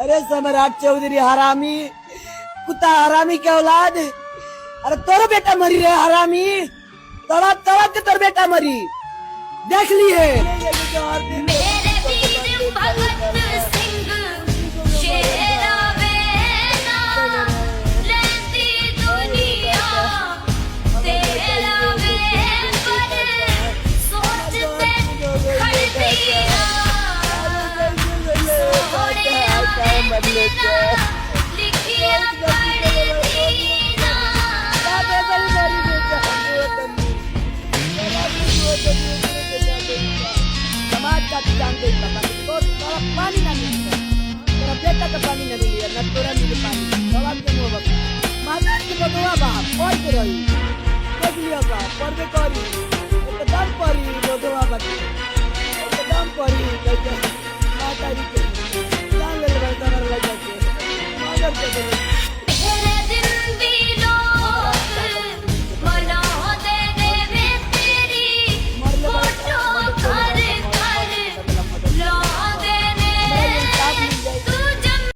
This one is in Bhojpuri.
अरे सम्राट चौधरी हरामी, कुत्ता हरामी के औलाद। अरे तोर बेटा मरी रे हरामी, तड़प तड़प के तोर बेटा मरी, देख लिए। मेरे वीर भगत सिंह शेरा वेला, रहती दुनिया तेरा वे, पर सोचते खड़ती ना, सोहणिया तेरा लिखिया पढ़ती ना। समाज का जानते तो थोड़ा पानी ना मिलता, तेरा बेटा का पानी नहीं लिया, न तोरा मिले पानी। सवाल के मुँह बता, माता की बदुआ बाप और के रही, देख लिया बाप, पर के करी, एकदम परी बदुआ बता, एकदम परी, कैसे माता जी के जान ले बता।